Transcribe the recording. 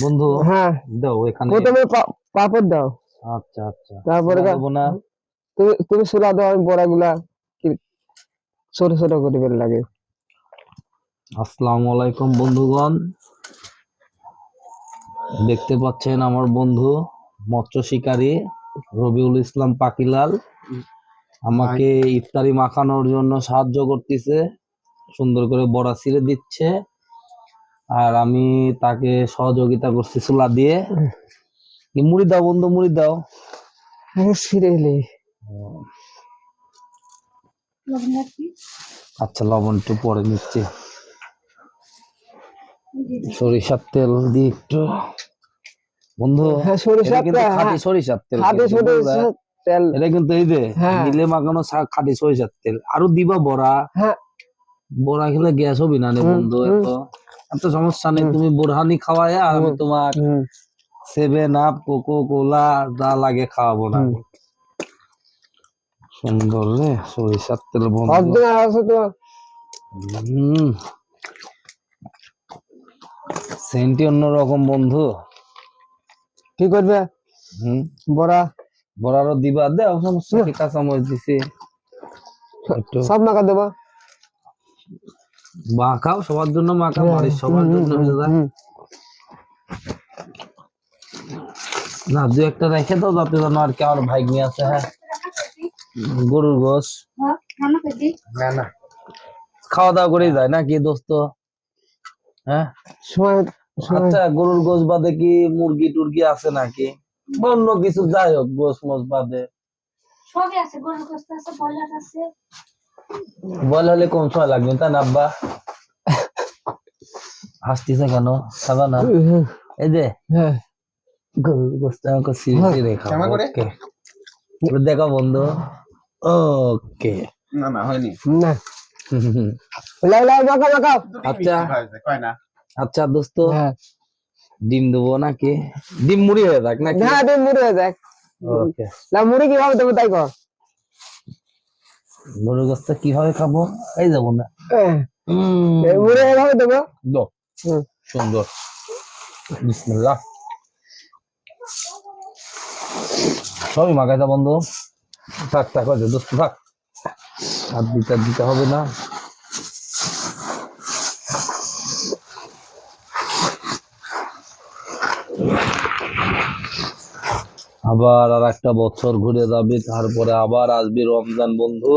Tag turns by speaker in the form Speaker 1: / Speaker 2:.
Speaker 1: বন্ধু
Speaker 2: হ্যাঁ
Speaker 1: দাও এখানে
Speaker 2: প্রথমে পাপড় দাও।
Speaker 1: আচ্ছা আচ্ছা
Speaker 2: তারপরে
Speaker 1: দেবো না।
Speaker 2: তুমি সুলা দাও, আমি বড়াগুলা ছোট ছোট করে বের লাগে।
Speaker 1: আসসালামু আলাইকুম বন্ধুগণ, দেখতে পাচ্ছেন আমার বন্ধু মৎস্য শিকারী রবিউল ইসলাম পাকিলাল আমাকে ইফতারি মাখানোর জন্য সাহায্য করতেছে, সুন্দর করে বড়া ছিঁড়ে দিচ্ছে আর আমি তাকে সহযোগিতা করছি চুলা দিয়ে। মুড়ি দাও বন্ধু, মুড়ি দাও। আচ্ছা লবণ একটু পরে নিচ্ছি, সরিষার তেল দিয়ে একটু বন্ধু।
Speaker 2: হ্যাঁ সরিষার তেল,
Speaker 1: খাঁটি সরিষার তেল,
Speaker 2: তেল
Speaker 1: এটা কিন্তু এই যে মিলে মাখানো খাঁটি সরিষার তেল। আরো দিবা বড়া, বড়া খেলে গ্যাস হবি না বন্ধু। এত সমস্যা নেই, তুমি বোরহানি খাওয়ায় আর আমি তোমার 7 আপ কোকো কোলা যা লাগে খাওয়াবো না। সুন্দর রে সরিষার তেল বন্ধু। সেন্টি অন্যরকম বন্ধু।
Speaker 2: কি করবে?
Speaker 1: বড়ারও দিবা, দেও সমস্যা কি, কাঁচামরিচ দিছি
Speaker 2: সব মাখা দেবা।
Speaker 1: মাখাও সবার জন্য, মাখা বাড়ির সবার জন্য হয়ে যায় না। দু একটা রেখে দাও যাতে যেন আর কি আমার ভাই নিয়ে আছে। হ্যাঁ গরুর গোশ না খাওয়া দাওয়া করেই যায় নাকি দোস্ত? হ্যাঁ আচ্ছা, গরুর গোশ বাদে কি মুরগি টুরগি আছে নাকি অন্য কিছু? যাই হোক গোশ মোশ বাদে সবই আছে, গরুর গোশ আছে, ব্রয়লার আছে। ব্রয়লার হলে কম সময় লাগবে তাই না আব্বা? হাসতেছে কেন? খাবা না? এই যে গরুর গোশটা আমাকে সিরিয়াসলি খাওয়া। ওকে দেখো বন্ধু, ওকে
Speaker 3: না না হয়নি
Speaker 2: না।
Speaker 1: আচ্ছা আচ্ছা দোস্ত, ডিম দেবো নাকি? ডিম মুড়ি হয়ে যাক নাকি?
Speaker 2: হ্যাঁ ডিম মুড়ি হয়ে যাক।
Speaker 1: ওকে
Speaker 2: না মুড়ি কিভাবে দেবো তাই কর।
Speaker 1: গরুর গোশটা কিভাবে খাবো? এই যাবো না,
Speaker 2: মুড়ি এভাবে দেবো।
Speaker 1: সুন্দর, বিসমিল্লাহ। সবই মাখাইতা বন্ধু, থাক থাক হয়েছে দোস্ত থাক, আর দিতে হবে না। আবার আর একটা বছর ঘুরে যাবে, তারপরে আবার আসবে রমজান বন্ধু।